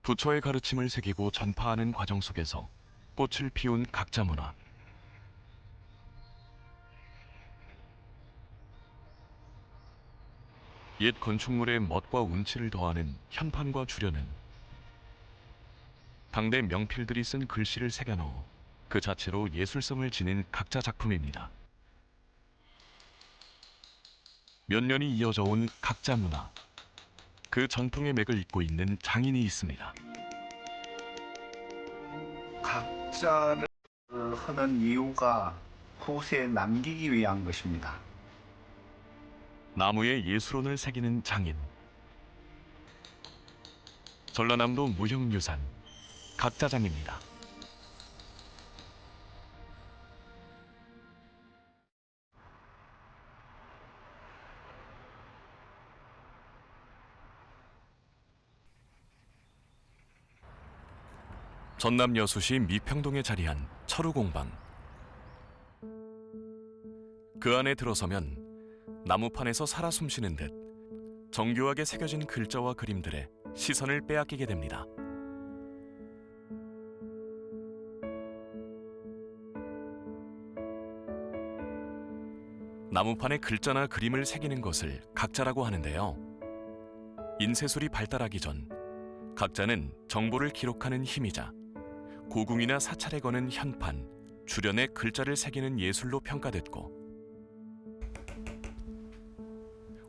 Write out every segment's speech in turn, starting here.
부처의 가르침을 새기고 전파하는 과정 속에서 꽃을 피운 각자 문화. 옛 건축물의 멋과 운치를 더하는 현판과 주련은 당대 명필들이 쓴 글씨를 새겨넣어 그 자체로 예술성을 지닌 각자 작품입니다. 몇 년이 이어져 온 각자 문화. 그 전통의 맥을 잇고 있는 장인이 있습니다. 각자를 하는 이유가 후세에 남기기 위한 것입니다. 나무에 예술혼을 새기는 장인. 전라남도 무형유산 각자장입니다. 전남 여수시 미평동에 자리한 철우공방. 그 안에 들어서면 나무판에서 살아 숨쉬는 듯 정교하게 새겨진 글자와 그림들에 시선을 빼앗기게 됩니다. 나무판에 글자나 그림을 새기는 것을 각자라고 하는데요. 인쇄술이 발달하기 전 각자는 정보를 기록하는 힘이자 고궁이나 사찰에 거는 현판, 주련에 글자를 새기는 예술로 평가됐고,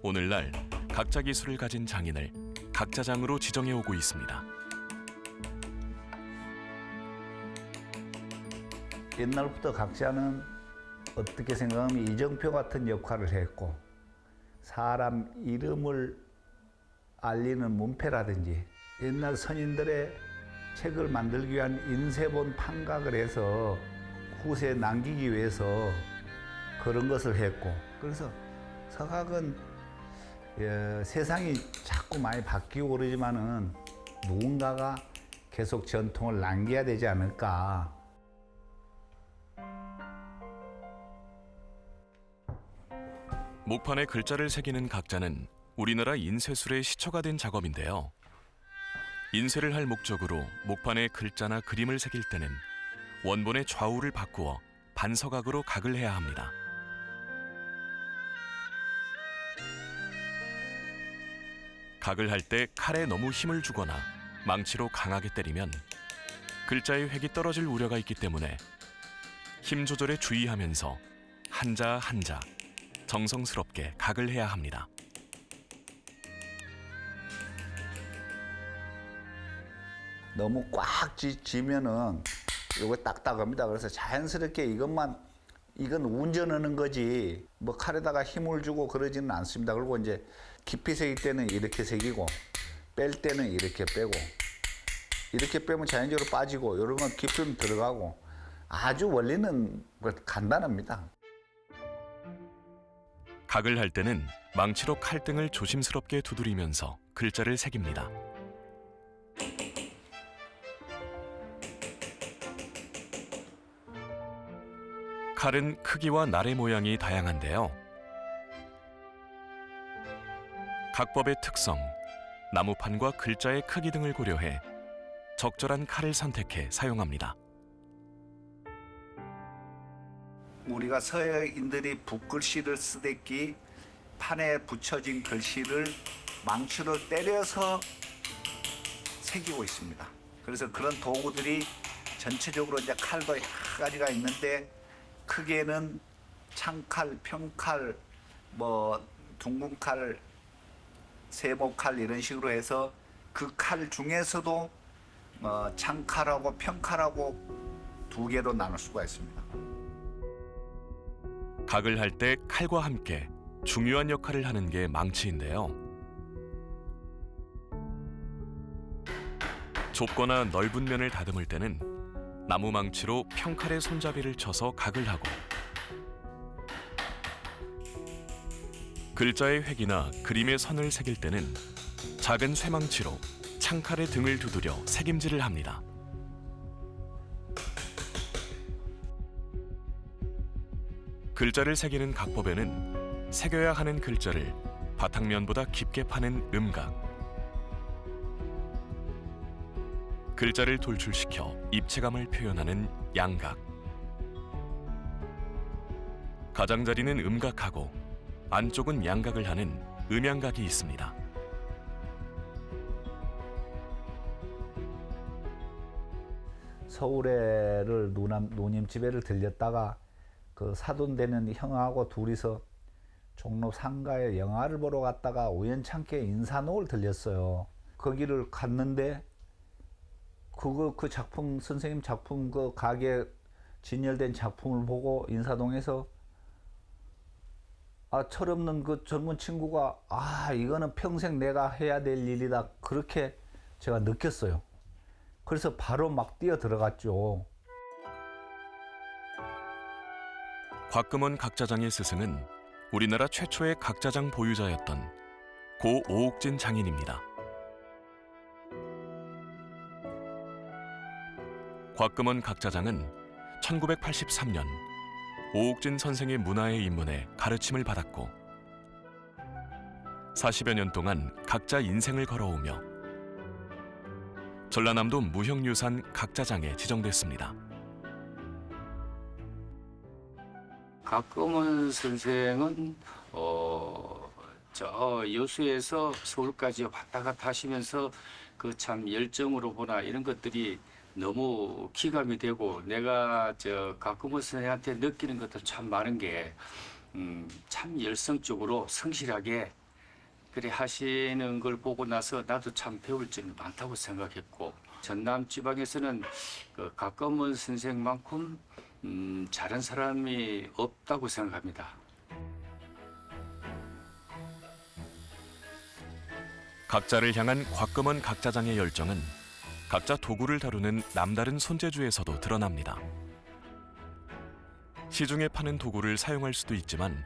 오늘날 각자 기술을 가진 장인을 각자장으로 지정해 오고 있습니다. 옛날부터 각자는 어떻게 생각하면 이정표 같은 역할을 했고, 사람 이름을 알리는 문패라든지 옛날 선인들의 책을 만들기 위한 인쇄본 판각을 해서 후세에 남기기 위해서 그런 것을 했고, 그래서 서각은 세상이 자꾸 많이 바뀌고 그러지만은 누군가가 계속 전통을 남겨야 되지 않을까. 목판에 글자를 새기는 각자는 우리나라 인쇄술의 시초가 된 작업인데요. 인쇄를 할 목적으로 목판에 글자나 그림을 새길 때는 원본의 좌우를 바꾸어 반서각으로 각을 해야 합니다. 각을 할 때 칼에 너무 힘을 주거나 망치로 강하게 때리면 글자의 획이 떨어질 우려가 있기 때문에 힘 조절에 주의하면서 한자 한자 정성스럽게 각을 해야 합니다. 너무 꽉 쥐면은 이거 딱딱합니다. 그래서 자연스럽게 이건 운전하는 거지 뭐 칼에다가 힘을 주고 그러지는 않습니다. 그리고 이제 깊이 새길 때는 이렇게 새기고 뺄 때는 이렇게 빼고, 이렇게 빼면 자연적으로 빠지고 이런 건 깊으면 들어가고, 아주 원리는 간단합니다. 각을 할 때는 망치로 칼등을 조심스럽게 두드리면서 글자를 새깁니다. 칼은 크기와 날의 모양이 다양한데요. 각법의 특성, 나무판과 글자의 크기 등을 고려해 적절한 칼을 선택해 사용합니다. 우리가 서양인들이 붓글씨를 쓰댔기 판에 붙여진 글씨를 망치로 때려서 새기고 있습니다. 그래서 그런 도구들이 전체적으로 이제 칼도 여러 가지가 있는데, 크게는 창칼, 평칼, 뭐 둥근칼, 세모칼 이런 식으로 해서 그 칼 중에서도 창칼하고 평칼하고 두 개로 나눌 수가 있습니다. 각을 할 때 칼과 함께 중요한 역할을 하는 게 망치인데요. 좁거나 넓은 면을 다듬을 때는 나무 망치로 평칼의 손잡이를 쳐서 각을 하고, 글자의 획이나 그림의 선을 새길 때는 작은 쇠망치로 창칼의 등을 두드려 새김질을 합니다. 글자를 새기는 각법에는 새겨야 하는 글자를 바탕면보다 깊게 파는 음각, 글자를 돌출시켜 입체감을 표현하는 양각. 가장자리는 음각하고 안쪽은 양각을 하는 음양각이 있습니다. 서울에를 누님 집에를 들렸다가 그 사돈되는 형하고 둘이서 종로 상가에 영화를 보러 갔다가 우연찮게 인사동을 들렸어요. 거기를 갔는데 그 작품, 선생님 작품, 그 가게 진열된 작품을 보고 인사동에서 철없는 그 젊은 친구가 이거는 평생 내가 해야 될 일이다, 그렇게 제가 느꼈어요. 그래서 바로 막 뛰어 들어갔죠. 곽금원 각자장의 스승은 우리나라 최초의 각자장 보유자였던 고 오옥진 장인입니다. 곽금원 각자장은 1983년 오옥진 선생의 문화에 입문해 가르침을 받았고 40여 년 동안 각자 인생을 걸어오며 전라남도 무형유산 각자장에 지정됐습니다. 곽금원 선생은 저 여수에서 서울까지 왔다 갔다 하시면서 그 참 열정으로 보나 이런 것들이 너무 기감이 되고, 내가 저 곽금원 선생한테 느끼는 것도 참 많은 게 참 열성적으로 성실하게 그래 하시는 걸 보고 나서 나도 참 배울 점이 많다고 생각했고, 전남 지방에서는 그 곽금원 선생만큼 잘한 사람이 없다고 생각합니다. 각자를 향한 곽금원 각자장의 열정은 각자 도구를 다루는 남다른 손재주에서도 드러납니다. 시중에 파는 도구를 사용할 수도 있지만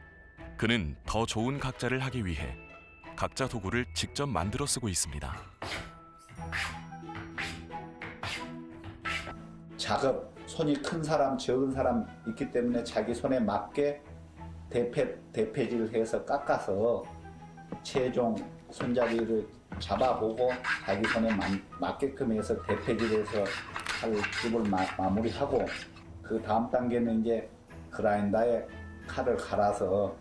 그는 더 좋은 각자를 하기 위해 각자 도구를 직접 만들어 쓰고 있습니다. 작업, 손이 큰 사람, 적은 사람 있기 때문에 자기 손에 맞게 대패질을 해서 깎아서 최종 손잡이를 잡아보고 자기 손에 맞게끔 해서 대패질해서 칼집을 마무리하고, 그 다음 단계는 이제 그라인더에 칼을 갈아서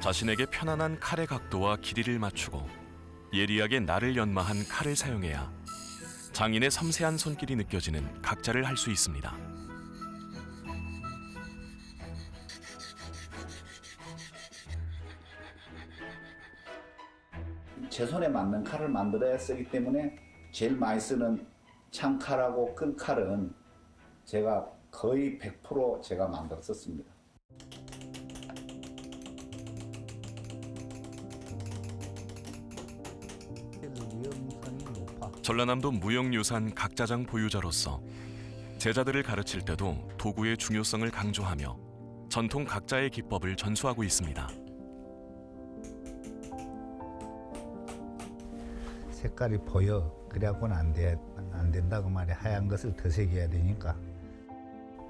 자신에게 편안한 칼의 각도와 길이를 맞추고 예리하게 날을 연마한 칼을 사용해야 장인의 섬세한 손길이 느껴지는 각자를 할 수 있습니다. 제 손에 맞는 칼을 만들어야 쓰기 때문에 제일 많이 쓰는 창칼하고 끈칼은 제가 거의 100% 제가 만들었었습니다. 전라남도 무형유산 각자장 보유자로서 제자들을 가르칠 때도 도구의 중요성을 강조하며 전통 각자의 기법을 전수하고 있습니다. 색깔이 보여. 그래갖고는 안 된다고 말이야. 하얀 것을 더 새겨야 되니까.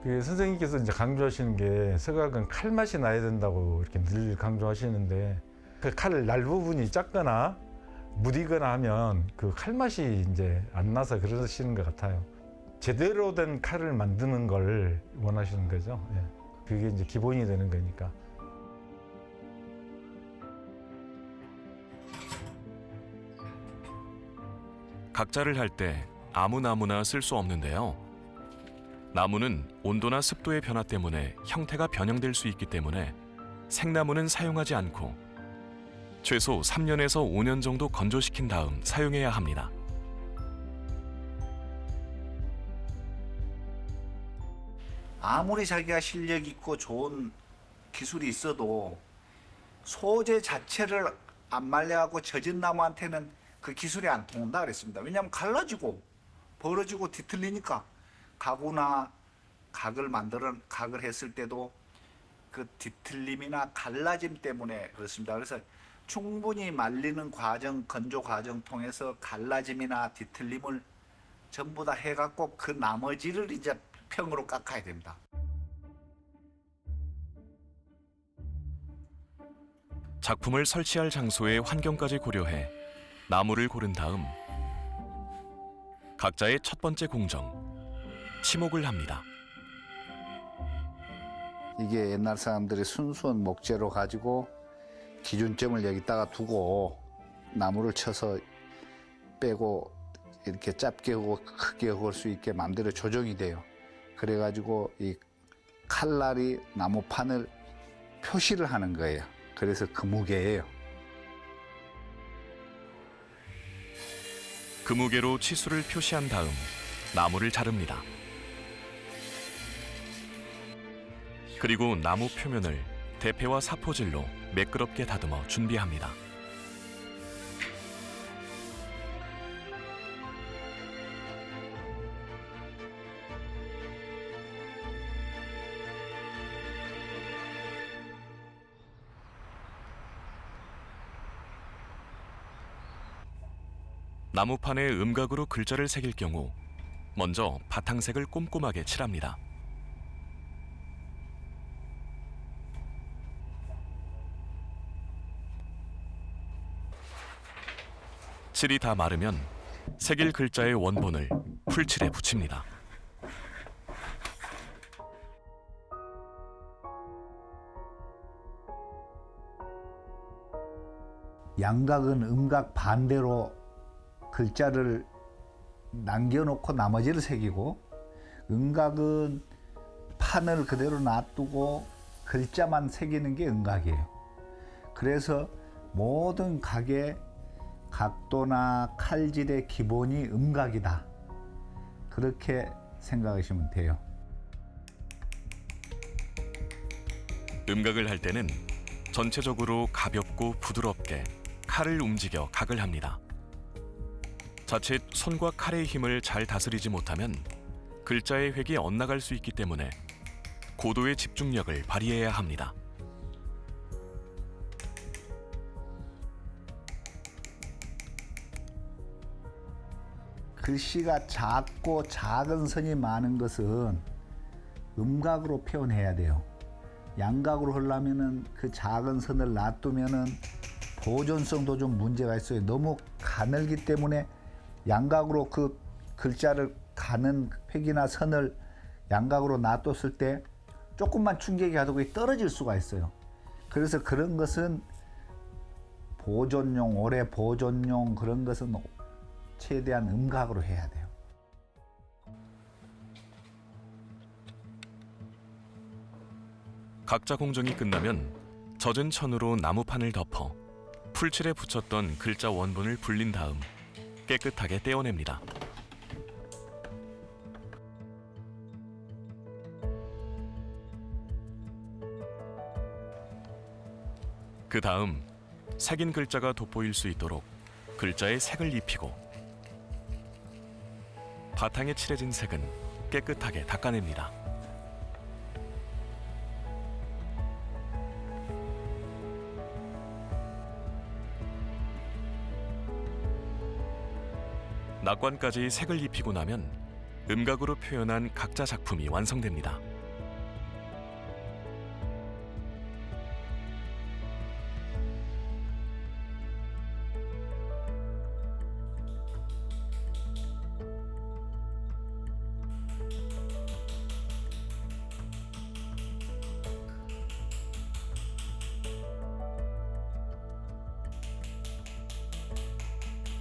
그 선생님께서 이제 강조하시는 게 서각은 칼 맛이 나야 된다고 이렇게 늘 강조하시는데, 그 칼 날 부분이 작거나 무디거나 하면 그 칼 맛이 이제 안 나서 그러시는 것 같아요. 제대로 된 칼을 만드는 걸 원하시는 거죠. 예. 그게 이제 기본이 되는 거니까. 각자를 할 때 아무 나무나 쓸 수 없는데요. 나무는 온도나 습도의 변화 때문에 형태가 변형될 수 있기 때문에 생나무는 사용하지 않고 최소 3년에서 5년 정도 건조시킨 다음 사용해야 합니다. 아무리 자기가 실력 있고 좋은 기술이 있어도 소재 자체를 안 말려갖고 젖은 나무한테는 그 기술이 안 통한다 그랬습니다. 왜냐하면 갈라지고 벌어지고 뒤틀리니까. 가구나 각을 했을 때도 그 뒤틀림이나 갈라짐 때문에 그렇습니다. 그래서 충분히 말리는 과정, 건조 과정 통해서 갈라짐이나 뒤틀림을 전부 다 해갖고 그 나머지를 이제 평으로 깎아야 됩니다. 작품을 설치할 장소의 환경까지 고려해 나무를 고른 다음 각자의 첫 번째 공정, 치목을 합니다. 이게 옛날 사람들이 순수한 목재로 가지고 기준점을 여기다가 두고 나무를 쳐서 빼고 이렇게 짧게 하고 크게 할 수 있게 마음대로 조정이 돼요. 그래가지고 이 칼날이 나무판을 표시를 하는 거예요. 그래서 그 무게예요. 그 무게로 치수를 표시한 다음 나무를 자릅니다. 그리고 나무 표면을 대패와 사포질로 매끄럽게 다듬어 준비합니다. 나무판에 음각으로 글자를 새길 경우 먼저 바탕색을 꼼꼼하게 칠합니다. 칠이 다 마르면 새길 글자의 원본을 풀칠에 붙입니다. 양각은 음각 반대로 글자를 남겨놓고 나머지를 새기고, 음각은 판을 그대로 놔두고 글자만 새기는 게 음각이에요. 그래서 모든 각의 각도나 칼질의 기본이 음각이다. 그렇게 생각하시면 돼요. 음각을 할 때는 전체적으로 가볍고 부드럽게 칼을 움직여 각을 합니다. 자칫 손과 칼의 힘을 잘 다스리지 못하면 글자의 획이 엇나갈 수 있기 때문에 고도의 집중력을 발휘해야 합니다. 글씨가 작고 작은 선이 많은 것은 음각으로 표현해야 돼요. 양각으로 하려면은 그 작은 선을 놔두면은 보존성도 좀 문제가 있어요. 너무 가늘기 때문에 양각으로 그 글자를 가는 획이나 선을 양각으로 놔뒀을 때 조금만 충격이 가도 그게 떨어질 수가 있어요. 그래서 그런 것은 보존용, 오래 보존용 그런 것은 최대한 음각으로 해야 돼요. 각자 공정이 끝나면 젖은 천으로 나무판을 덮어 풀칠에 붙였던 글자 원본을 불린 다음 깨끗하게 떼어냅니다. 그 다음 새긴 글자가 돋보일 수 있도록 글자에 색을 입히고 바탕에 칠해진 색은 깨끗하게 닦아냅니다. 낙관까지 색을 입히고 나면 음각으로 표현한 각자 작품이 완성됩니다.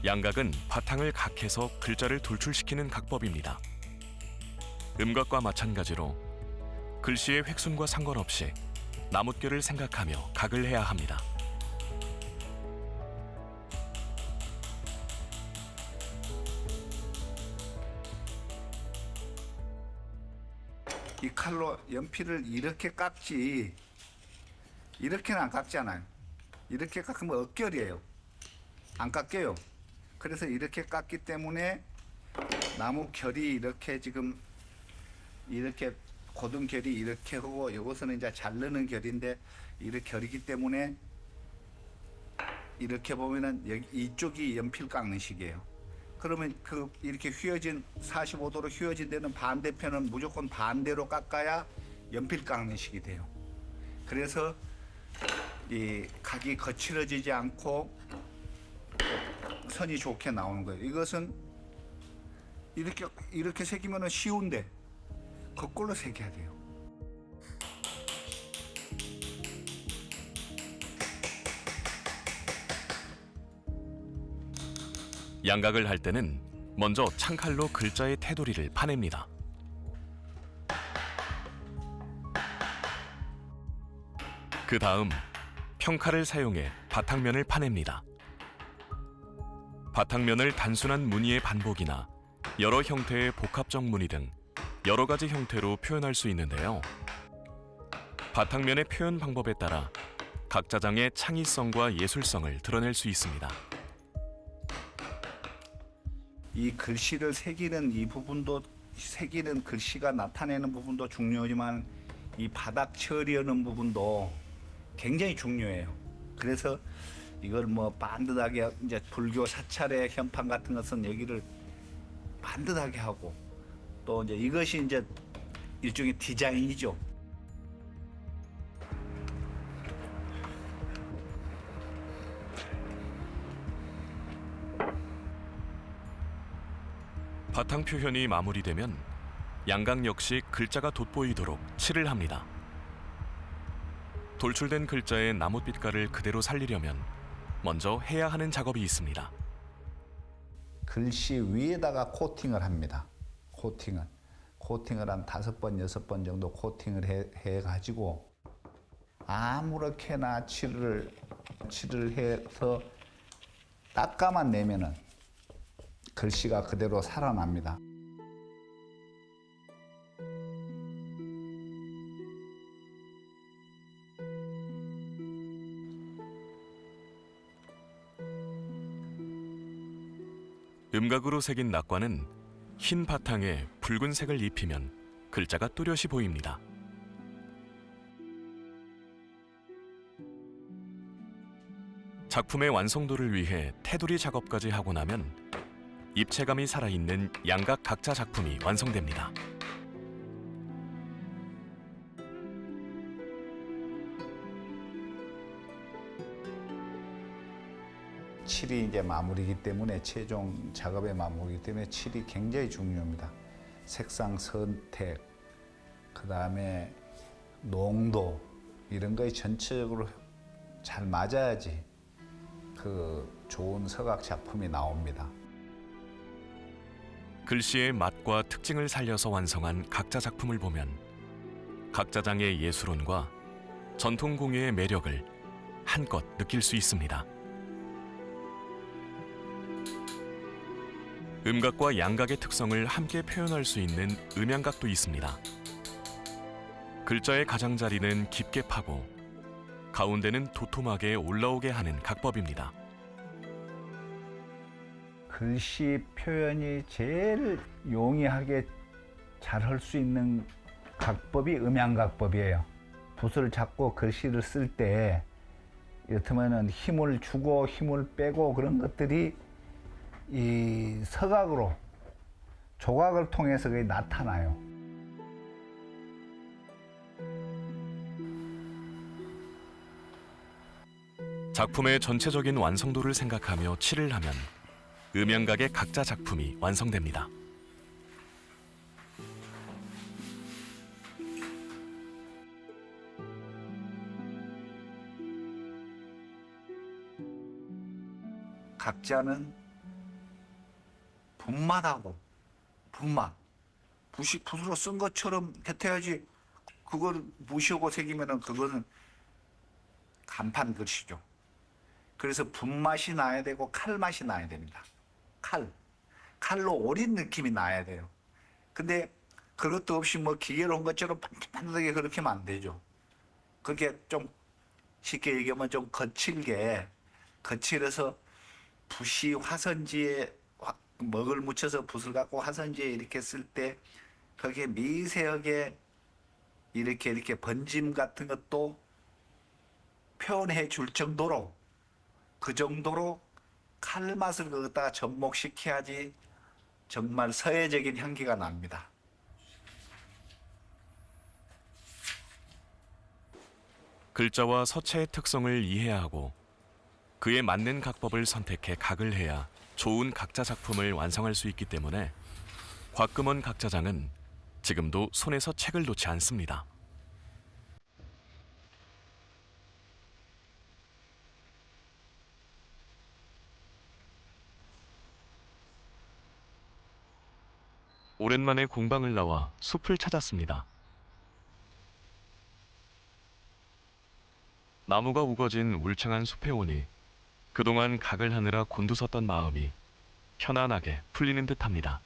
양각은 바탕을 각해서 글자를 돌출시키는 각법입니다. 음각과 마찬가지로 글씨의 획순과 상관없이 나뭇결을 생각하며 각을 해야 합니다. 이 칼로 연필을 이렇게 깎지 이렇게는 안 깎잖아요. 이렇게 깎으면 억결이에요. 안 깎여요. 그래서 이렇게 깎기 때문에 나무 결이 이렇게 지금 이렇게 고든 결이 이렇게 하고 이것은 이제 자르는 결인데 이렇게 결이기 때문에 이렇게 보면은 여기 이쪽이 연필 깎는 식이에요. 그러면 그 이렇게 휘어진 45도로 휘어진 데는 반대편은 무조건 반대로 깎아야 연필 깎는 식이 돼요. 그래서 이 각이 거칠어지지 않고 선이 좋게 나오는 거예요. 이것은 이렇게 새기면은 쉬운데 거꾸로 새겨야 돼요. 양각을 할 때는 먼저 창칼로 글자의 테두리를 파냅니다. 그 다음 평칼을 사용해 바탕면을 파냅니다. 바탕면을 단순한 무늬의 반복이나 여러 형태의 복합적 무늬 등 여러 가지 형태로 표현할 수 있는데요. 바탕면의 표현 방법에 따라 각자 장의 창의성과 예술성을 드러낼 수 있습니다. 이 글씨를 새기는 이 부분도 새기는 글씨가 나타내는 부분도 중요하지만 이 바닥 처리하는 부분도 굉장히 중요해요. 그래서 이걸 뭐 반듯하게 이제 불교 사찰의 현판 같은 것은 여기를 반듯하게 하고 또 이제 이것이 이제 일종의 디자인이죠. 바탕 표현이 마무리되면 양각 역시 글자가 돋보이도록 칠을 합니다. 돌출된 글자의 나뭇빛깔을 그대로 살리려면 먼저 해야 하는 작업이 있습니다. 글씨 위에다가 코팅을 합니다. 코팅을 한 5번, 6번 정도 코팅을 해가지고 아무렇게나 칠을 해서 닦아만 내면은 글씨가 그대로 살아납니다. 음각으로 새긴 낙과는 흰 바탕에 붉은색을 입히면 글자가 뚜렷이 보입니다. 작품의 완성도를 위해 테두리 작업까지 하고 나면 입체감이 살아있는 양각 각자 작품이 완성됩니다. 칠이 이제 마무리이기 때문에 최종 작업의 마무리이기 때문에 칠이 굉장히 중요합니다. 색상 선택, 그 다음에 농도 이런 거에 전체적으로 잘 맞아야지 그 좋은 서각 작품이 나옵니다. 글씨의 맛과 특징을 살려서 완성한 각자 작품을 보면 각자 장의 예술혼과 전통 공예의 매력을 한껏 느낄 수 있습니다. 음각과 양각의 특성을 함께 표현할 수 있는 음양각도 있습니다. 글자의 가장자리는 깊게 파고 가운데는 도톰하게 올라오게 하는 각법입니다. 글씨 표현이 제일 용이하게 잘 할 수 있는 각법이 음양각법이에요. 붓을 잡고 글씨를 쓸 때 이를테면은 힘을 주고 힘을 빼고 그런 것들이 이 서각으로 조각을 통해서 그게 나타나요. 작품의 전체적인 완성도를 생각하며 칠을 하면 음양각의 각자 작품이 완성됩니다. 각자는 붓맛하고 붓으로 쓴 것처럼 해야지 그걸 무시하고 새기면은 그거는 간판 글씨죠. 그래서 붓맛이 나야 되고 칼맛이 나야 됩니다. 칼로 오린 느낌이 나야 돼요. 근데 그것도 없이 뭐 기계로 한 것처럼 반듯하게 그렇게 하면 안 되죠. 그게 좀 쉽게 얘기하면 좀 거칠어서 붓이 화선지에 먹을 묻혀서 붓을 갖고 화선지에 이렇게 쓸 때 거기에 미세하게 이렇게 번짐 같은 것도 표현해 줄 정도로 그 정도로 칼맛을 거기다가 접목시켜야지 정말 서예적인 향기가 납니다. 글자와 서체의 특성을 이해하고 그에 맞는 각법을 선택해 각을 해야 좋은 각자 작품을 완성할 수 있기 때문에 곽금원 각자장은 지금도 손에서 책을 놓지 않습니다. 오랜만에 공방을 나와 숲을 찾았습니다. 나무가 우거진 울창한 숲에 오니 그동안 각을 하느라 곤두섰던 마음이 편안하게 풀리는 듯합니다.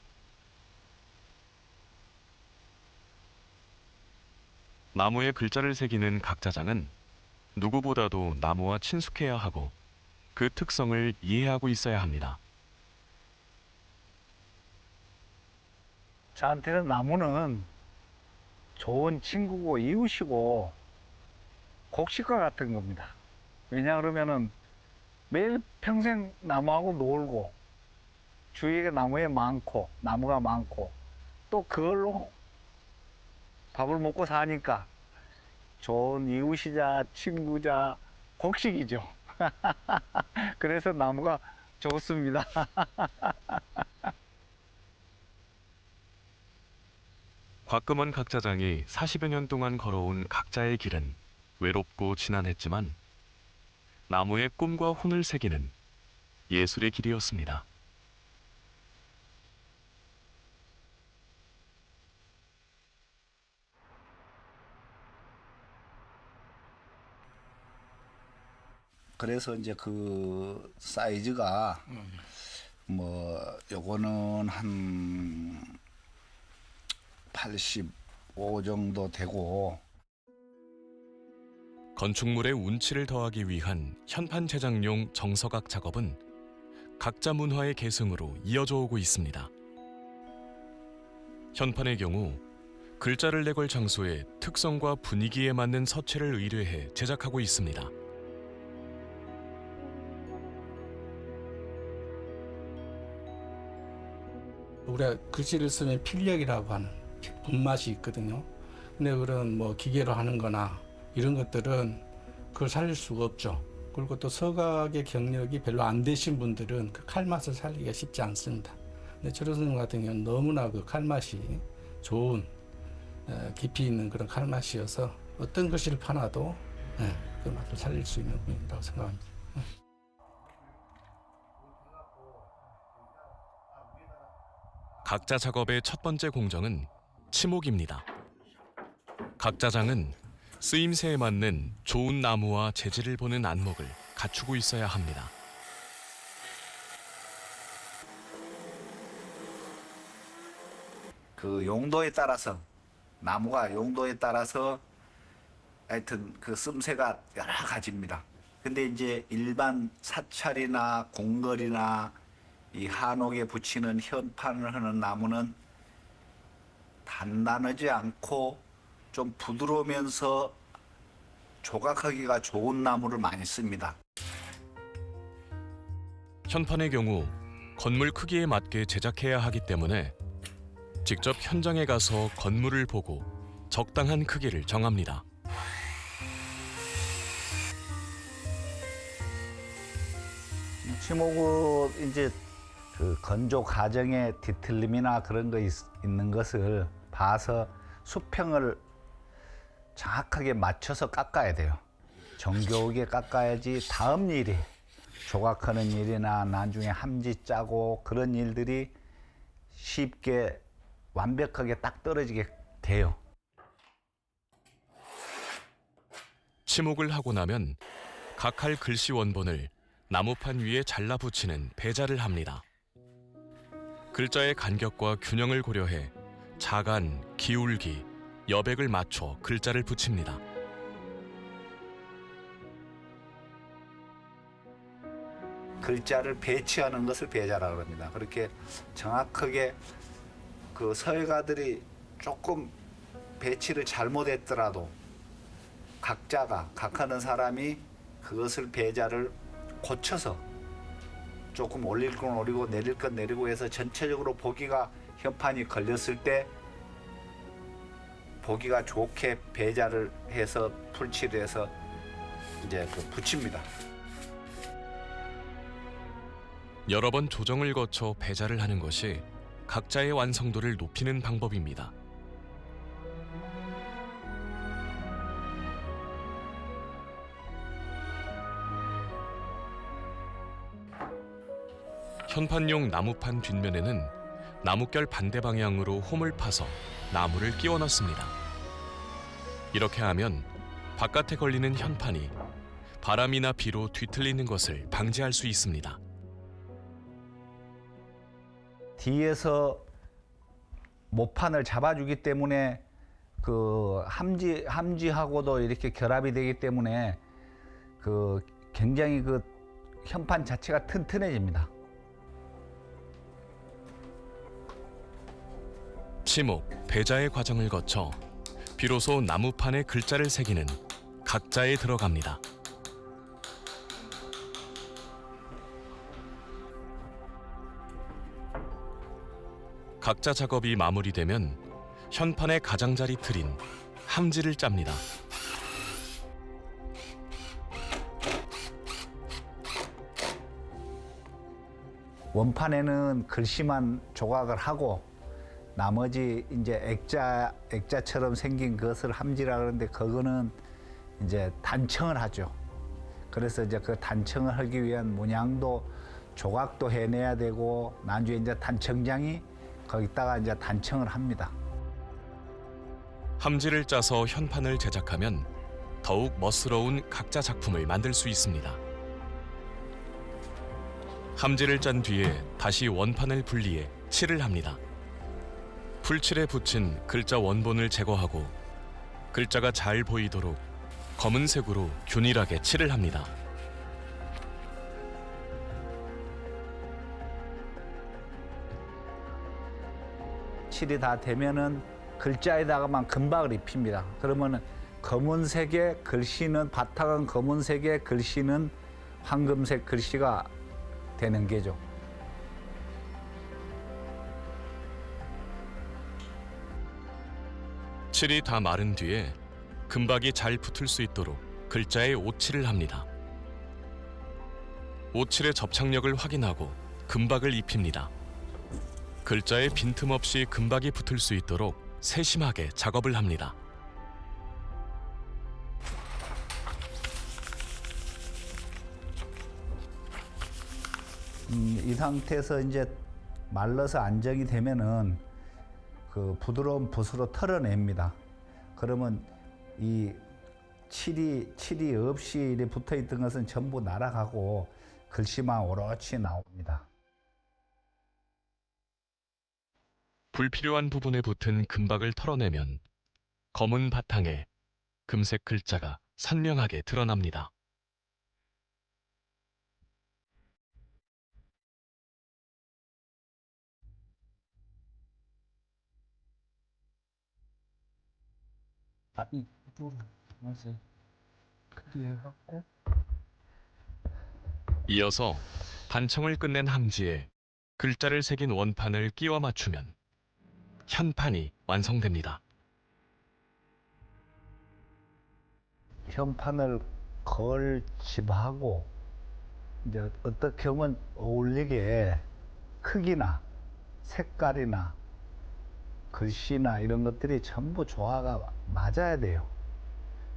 나무에 글자를 새기는 각자장은 누구보다도 나무와 친숙해야 하고 그 특성을 이해하고 있어야 합니다. 저한테는 나무는 좋은 친구고 이웃이고 곡식과 같은 겁니다. 왜냐 그러면은 매일 평생 나무하고 놀고 주위에 나무가 많고 또 그걸로 밥을 먹고 사니까 좋은 이웃이자 친구자 곡식이죠. 그래서 나무가 좋습니다. 곽금원 각자장이 40여 년 동안 걸어온 각자의 길은 외롭고 지난했지만 나무의 꿈과 혼을 새기는 예술의 길이었습니다. 그래서 이제 그 사이즈가 뭐 요거는 한 85 정도 되고 건축물의 운치를 더하기 위한 현판 제작용 정서각 작업은 각자 문화의 계승으로 이어져 오고 있습니다. 현판의 경우 글자를 내걸 장소에 특성과 분위기에 맞는 서체를 의뢰해 제작하고 있습니다. 우리가 글씨를 쓰면 필력이라고 하는 분맛이 있거든요. 근데 그런 뭐 기계로 하는 거나 이런 것들은 그걸 살릴 수가 없죠. 그리고 또 서각의 경력이 별로 안 되신 분들은 그 칼맛을 살리기가 쉽지 않습니다. 근데 철호 선생님 같은 경우는 너무나 그 칼맛이 좋은 깊이 있는 그런 칼맛이어서 어떤 글씨를 파놔도 그 맛을 살릴 수 있는 분이라고 생각합니다. 각자 작업의 첫 번째 공정은 치목입니다. 각자장은 쓰임새에 맞는 좋은 나무와 재질을 보는 안목을 갖추고 있어야 합니다. 그 용도에 따라서 나무가 용도에 따라서 하여튼 그 씀새가 여러 가지입니다. 근데 이제 일반 사찰이나 공걸이나 이 한옥에 붙이는 현판을 하는 나무는 단단하지 않고 좀 부드러우면서 조각하기가 좋은 나무를 많이 씁니다. 현판의 경우 건물 크기에 맞게 제작해야 하기 때문에 직접 현장에 가서 건물을 보고 적당한 크기를 정합니다. 치목은 이제 그 건조 과정의 뒤틀림이나 그런 거 있는 것을 봐서 수평을 정확하게 맞춰서 깎아야 돼요. 정교하게 깎아야지 다음 일이 조각하는 일이나 나중에 함지 짜고 그런 일들이 쉽게 완벽하게 딱 떨어지게 돼요. 치목을 하고 나면 각할 글씨 원본을 나무판 위에 잘라 붙이는 배자를 합니다. 글자의 간격과 균형을 고려해 자간, 기울기, 여백을 맞춰 글자를 붙입니다. 글자를 배치하는 것을 배자라고 합니다. 그렇게 정확하게 그 서예가들이 조금 배치를 잘못했더라도 각자가 각하는 사람이 그것을 배자를 고쳐서 조금 올릴 건 올리고 내릴 건 내리고 해서 전체적으로 보기가 현판이 걸렸을 때 보기가 좋게 배자를 해서 풀칠을 해서 이제 그 붙입니다. 여러 번 조정을 거쳐 배자를 하는 것이 각자의 완성도를 높이는 방법입니다. 현판용 나무판 뒷면에는 나뭇결 반대 방향으로 홈을 파서 나무를 끼워 넣습니다. 이렇게 하면 바깥에 걸리는 현판이 바람이나 비로 뒤틀리는 것을 방지할 수 있습니다. 뒤에서 모판을 잡아주기 때문에 그 함지하고도 이렇게 결합이 되기 때문에 그 굉장히 그 현판 자체가 튼튼해집니다. 치목, 배자의 과정을 거쳐 비로소 나무판에 글자를 새기는 각자에 들어갑니다. 각자 작업이 마무리되면 현판의 가장자리 틀인 함지를 짭니다. 원판에는 글씨만 조각을 하고 나머지 이제 액자처럼 생긴 것을 함지라 그러는데 그거는 이제 단청을 하죠. 그래서 이제 그 단청을 하기 위한 문양도 조각도 해내야 되고 나중에 이제 단청장이 거기다가 이제 단청을 합니다. 함지를 짜서 현판을 제작하면 더욱 멋스러운 각자 작품을 만들 수 있습니다. 함지를 짠 뒤에 다시 원판을 분리해 칠을 합니다. 풀칠에 붙인 글자 원본을 제거하고 글자가 잘 보이도록 검은색으로 균일하게 칠을 합니다. 칠이 다 되면은 글자에다가만 금박을 입힙니다. 그러면은 검은색의 글씨는 바탕은 검은색의 글씨는 황금색 글씨가 되는 게죠. 칠이 다 마른 뒤에 금박이 잘 붙을 수 있도록 글자에 오칠을 합니다. 오칠의 접착력을 확인하고 금박을 입힙니다. 글자에 빈틈없이 금박이 붙을 수 있도록 세심하게 작업을 합니다. 이 상태에서 이제 말라서 안정이 되면은 그 부드러운 붓으로 털어냅니다. 그러면 이 칠이 없이 이렇게 붙어 있던 것은 전부 날아가고 글씨만 오롯이 나옵니다. 불필요한 부분에 붙은 금박을 털어내면 검은 바탕에 금색 글자가 선명하게 드러납니다. 이어서 단청을 끝낸 함지에 글자를 새긴 원판을 끼워 맞추면 현판이 완성됩니다. 현판을 걸집하고 이제 어떻게 보면 어울리게 크기나 색깔이나 글씨나 이런 것들이 전부 조화가 맞아야 돼요.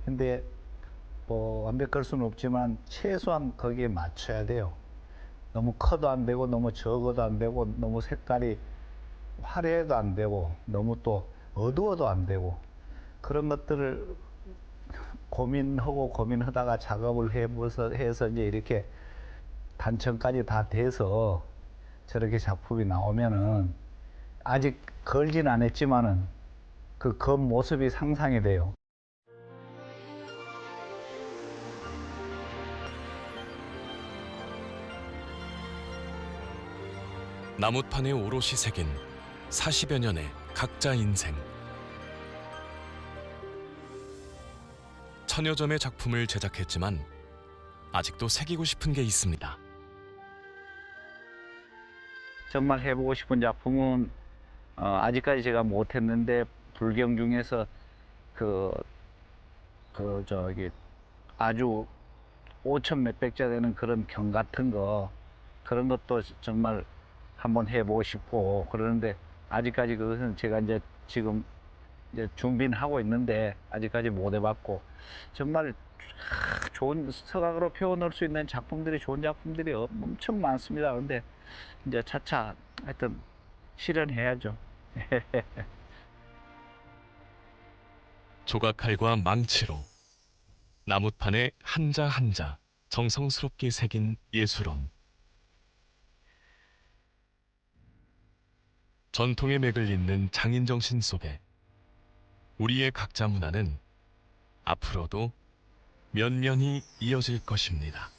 근데 뭐 완벽할 수는 없지만 최소한 거기에 맞춰야 돼요. 너무 커도 안 되고 너무 적어도 안 되고 너무 색깔이 화려해도 안 되고 너무 또 어두워도 안 되고 그런 것들을 고민하다가 작업을 해서 이제 이렇게 단청까지 다 돼서 저렇게 작품이 나오면은 아직 걸진 않았지만은 그 겉모습이 상상이 돼요. 나무판에 오롯이 새긴 40여 년의 각자 인생. 천여 점의 작품을 제작했지만 아직도 새기고 싶은 게 있습니다. 정말 해보고 싶은 작품은 아직까지 제가 못했는데 불경 중에서 저기 아주 5천 몇백자 되는 그런 병 같은 거 그런 것도 정말 한번 해보고 싶고 그러는데 아직까지 그것은 제가 이제 지금 이제 준비는 하고 있는데 아직까지 못 해봤고 정말 좋은 서각으로 표현할 수 있는 작품들이 좋은 작품들이 엄청 많습니다. 근데 이제 차차 하여튼 실현해야죠. 조각칼과 망치로 나무판에 한자 한자 정성스럽게 새긴 예술원. 전통의 맥을 잇는 장인 정신 속에 우리의 각자 문화는 앞으로도 면면이 이어질 것입니다.